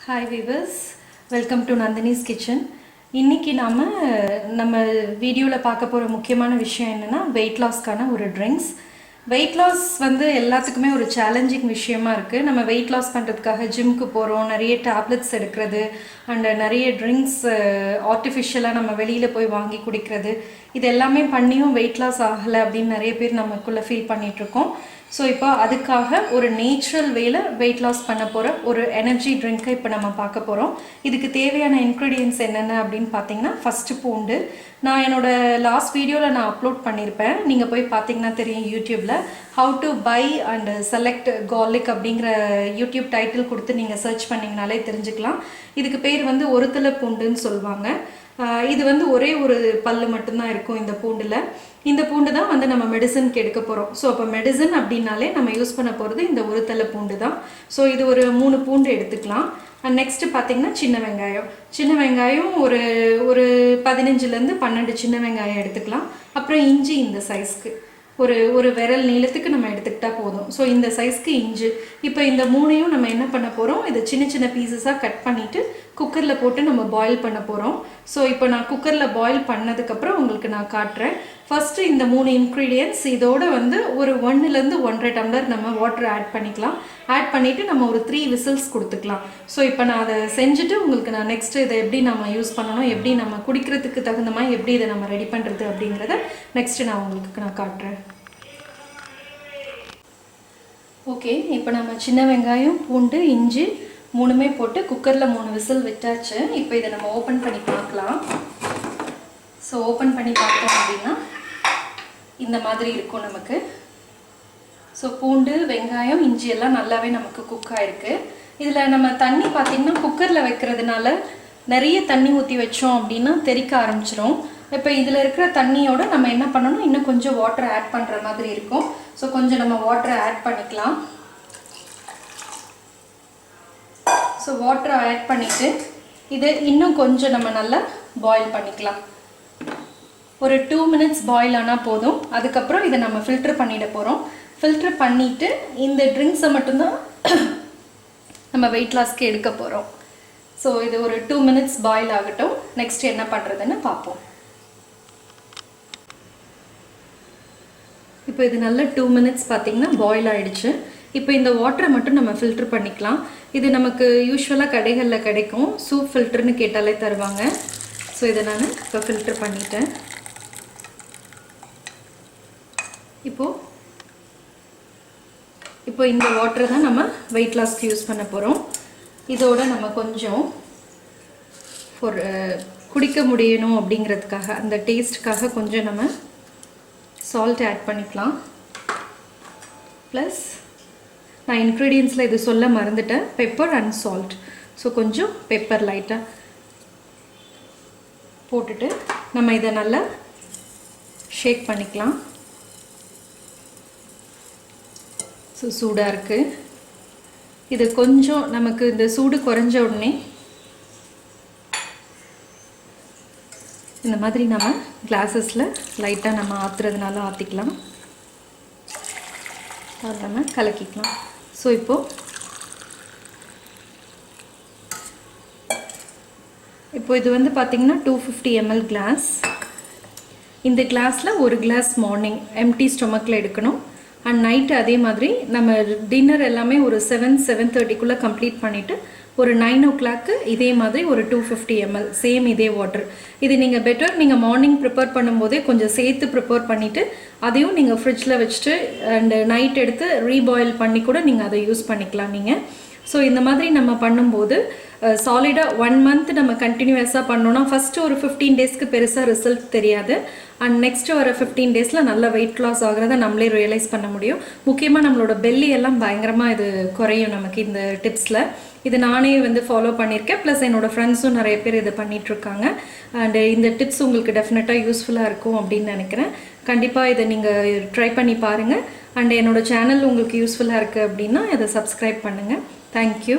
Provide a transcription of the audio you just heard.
Hi viewers, welcome to Nandini's kitchen. இன்றைக்கி நம்ம வீடியோவில் பார்க்க போகிற முக்கியமான விஷயம் என்னென்னா வெயிட் லாஸ்க்கான ஒரு ட்ரிங்க்ஸ். வெயிட் லாஸ் எல்லாத்துக்குமே ஒரு சேலஞ்சிங் விஷயமா இருக்குது. நம்ம வெயிட் லாஸ் பண்ணுறதுக்காக ஜிம்முக்கு போகிறோம், நிறைய டேப்லெட்ஸ் எடுக்கிறது அண்ட் நிறைய ட்ரிங்க்ஸ் ஆர்டிஃபிஷியலாக நம்ம வெளியில் போய் வாங்கி குடிக்கிறது, இது எல்லாமே பண்ணியும் வெயிட் லாஸ் ஆகலை அப்படின்னு நிறைய பேர் நமக்குள்ளே ஃபீல் பண்ணிகிட்ருக்கோம். ஸோ இப்போ அதுக்காக ஒரு நேச்சுரல் வேல வெயிட் லாஸ் பண்ண போகிற ஒரு எனர்ஜி ட்ரிங்க்கை இப்போ நம்ம பார்க்க போகிறோம். இதுக்கு தேவையான இன்க்ரீடியன்ட்ஸ் என்னென்ன அப்படின்னு பார்த்தீங்கன்னா, ஃபஸ்ட்டு பூண்டு. நான் என்னோடய லாஸ்ட் வீடியோவில் நான் அப்லோட் பண்ணியிருப்பேன், நீங்கள் போய் பார்த்தீங்கன்னா தெரியும் யூடியூப்பில். How to buy and select garlic அப்படிங்கிற யூடியூப் டைட்டில் கொடுத்து நீங்கள் சர்ச் பண்ணிங்கனாலே தெரிஞ்சுக்கலாம். இதுக்கு பேர் ஒரு ஒருத்தலை பூண்டுன்னு சொல்லுவாங்க. இது ஒரே ஒரு பல்லு மட்டும்தான் இருக்கும் இந்த பூண்டில். இந்த பூண்டு தான் நம்ம மெடிசனுக்கு எடுக்க போகிறோம். ஸோ அப்போ மெடிசன் அப்படின்னாலே நம்ம யூஸ் பண்ண போகிறது இந்த ஒரு தலை பூண்டு தான். ஸோ இது ஒரு 3 பூண்டு எடுத்துக்கலாம். அண்ட் நெக்ஸ்ட்டு பார்த்திங்கன்னா சின்ன வெங்காயம் ஒரு ஒரு 15லேருந்து 12 சின்ன வெங்காயம் எடுத்துக்கலாம். அப்புறம் இஞ்சி இந்த சைஸ்க்கு ஒரு விரல் நீளத்துக்கு நம்ம எடுத்துக்கிட்டால் போதும். ஸோ இந்த சைஸ்க்கு இஞ்சி. இப்போ இந்த 3ஐயும் நம்ம என்ன பண்ண போகிறோம், இதை சின்ன சின்ன பீசஸாக கட் பண்ணிவிட்டு குக்கரில் போட்டு நம்ம பாயில் பண்ண போகிறோம். ஸோ இப்போ நான் குக்கரில் பாயில் பண்ணதுக்கப்புறம் உங்களுக்கு நான் காட்டுறேன். ஃபஸ்ட்டு இந்த 3 இன்க்ரீடியன்ட்ஸ் இதோட ஒரு 1லேருந்து 1.5 டம்ளர் நம்ம வாட்டர் ஆட் பண்ணிக்கலாம். ஆட் பண்ணிவிட்டு நம்ம ஒரு 3 விசில்ஸ் கொடுத்துக்கலாம். ஸோ இப்போ நான் அதை செஞ்சுட்டு உங்களுக்கு நான் நெக்ஸ்ட்டு இதை எப்படி நம்ம யூஸ் பண்ணணும், எப்படி நம்ம குடிக்கிறதுக்கு தகுந்த மாதிரி எப்படி இதை நம்ம ரெடி பண்ணுறது அப்படிங்கிறத நெக்ஸ்ட்டு நான் உங்களுக்கு காட்டுறேன். ஓகே, இப்போ நம்ம சின்ன வெங்காயம், பூண்டு, இஞ்சி 3மே போட்டு குக்கரில் 3 விசில் விட்டாச்சு. இப்போ இதை நம்ம ஓப்பன் பண்ணி பார்க்கலாம். ஸோ ஓப்பன் பண்ணி பார்த்தோம் அப்படின்னா இந்த மாதிரி இருக்கும் நமக்கு. ஸோ பூண்டு, வெங்காயம், இஞ்சி எல்லாம் நல்லாவே நமக்கு குக் ஆகிருக்கு. இதில் நம்ம தண்ணி பார்த்திங்கன்னா குக்கரில் வைக்கிறதுனால நிறைய தண்ணி ஊற்றி வச்சோம் அப்படின்னா தெறிக்க ஆரம்பிச்சிடும். இப்போ இதில் இருக்கிற தண்ணியோட நம்ம என்ன பண்ணணும், இன்னும் கொஞ்சம் வாட்டர் ஆட் பண்ணுற மாதிரி இருக்கும். ஸோ கொஞ்சம் நம்ம வாட்டரை ஆட் பண்ணிக்கலாம். ஸோ வாட்டரை ஆட் பண்ணிவிட்டு இதை இன்னும் கொஞ்சம் நம்ம நல்லா பாயில் பண்ணிக்கலாம். ஒரு 2 மினிட்ஸ் பாயில் ஆனால் போதும். அதுக்கப்புறம் இதை நம்ம ஃபில்டர் பண்ணிட போகிறோம். ஃபில்டர் பண்ணிவிட்டு இந்த ட்ரிங்க்ஸை மட்டும்தான் நம்ம வெயிட் லாஸ்க்கு எடுக்க போகிறோம். ஸோ இது ஒரு 2 மினிட்ஸ் பாயில் ஆகட்டும். நெக்ஸ்ட் என்ன பண்ணுறதுன்னு பார்ப்போம். இப்போ இது நல்ல 2 மினிட்ஸ் பார்த்திங்கன்னா பாயில் ஆகிடுச்சு. இப்போ இந்த வாட்டரை மட்டும் நம்ம ஃபில்டர் பண்ணிக்கலாம். இது நமக்கு யூஸ்வலாக கடைகளில் கிடைக்கும், சூப் ஃபில்டர்னு கேட்டாலே தருவாங்க. ஸோ இதை நான் இப்போ ஃபில்டர் பண்ணிட்டேன். இப்போ இந்த வாட்டரை தான் நம்ம வெயிட் லாஸ்க்கு யூஸ் பண்ண போகிறோம். இதோட நம்ம கொஞ்சம் குடிக்க முடியணும் அப்படிங்கிறதுக்காக, அந்த டேஸ்ட்டுக்காக கொஞ்சம் நம்ம சால்ட் ஆட் பண்ணிக்கலாம். ப்ளஸ் நான் இன்க்ரீடியன்ஸில் இது சொல்ல மறந்துட்டேன், பெப்பர் அண்ட் சால்ட். ஸோ கொஞ்சம் பெப்பர் லைட்டாக போட்டுட்டு நம்ம இதை நல்லா ஷேக் பண்ணிக்கலாம். ஸோ சூடாக இருக்குது. இது கொஞ்சம் நமக்கு இந்த சூடு குறைஞ்ச உடனே இந்த மாதிரி நம்ம கிளாஸஸில் லைட்டாக நம்ம ஆற்றுறதுனால ஆற்றிக்கலாம். அதை நம்ம கலக்கிக்கலாம். ஸோ இப்போ இது பார்த்திங்கன்னா 250 ml கிளாஸ். இந்த கிளாஸில் ஒரு கிளாஸ் மார்னிங் எம்டி ஸ்டொமக்கில் எடுக்கணும். அண்ட் நைட்டு அதே மாதிரி நம்ம டின்னர் எல்லாமே ஒரு 7-7:30 கம்ப்ளீட் பண்ணிவிட்டு ஒரு 9 o'clock இதே மாதிரி ஒரு 250 ml சேம் இதே வாட்டர். இது நீங்கள் மார்னிங் ப்ரிப்பேர் பண்ணும்போதே கொஞ்சம் சேர்த்து ப்ரிப்பேர் பண்ணிவிட்டு அதையும் நீங்கள் ஃப்ரிட்ஜில் வச்சுட்டு அண்டு நைட் எடுத்து ரீபாயில் பண்ணி கூட நீங்கள் அதை யூஸ் பண்ணிக்கலாம் நீங்கள். ஸோ இந்த மாதிரி நம்ம பண்ணும்போது சாலிடாக 1 month நம்ம கண்டினியூஸாக பண்ணோன்னா ஃபஸ்ட்டு ஒரு 15 டேஸ்க்கு பெருசாக ரிசல்ட் தெரியாது. அண்ட் நெக்ஸ்ட்டு வர 15 டேஸில் நல்ல வெயிட் லாஸ் ஆகிறத நம்மளே ரியலைஸ் பண்ண முடியும். முக்கியமாக நம்மளோட பெல்லி எல்லாம் பயங்கரமாக இது குறையும் நமக்கு இந்த டிப்ஸில். இது நானே ஃபாலோ பண்ணியிருக்கேன். ப்ளஸ் என்னோடய ஃப்ரெண்ட்ஸும் நிறைய பேர் இதை பண்ணிகிட்ருக்காங்க. அண்டு இந்த டிப்ஸ் உங்களுக்கு டெஃபினட்டாக யூஸ்ஃபுல்லாக இருக்கும் அப்படின்னு நினைக்கிறேன். கண்டிப்பாக இதை நீங்கள் ட்ரை பண்ணி பாருங்கள். அண்ட் என்னோடய சேனல் உங்களுக்கு யூஸ்ஃபுல்லாக இருக்குது அப்படின்னா இதை சப்ஸ்கிரைப் பண்ணுங்கள். தேங்க்யூ.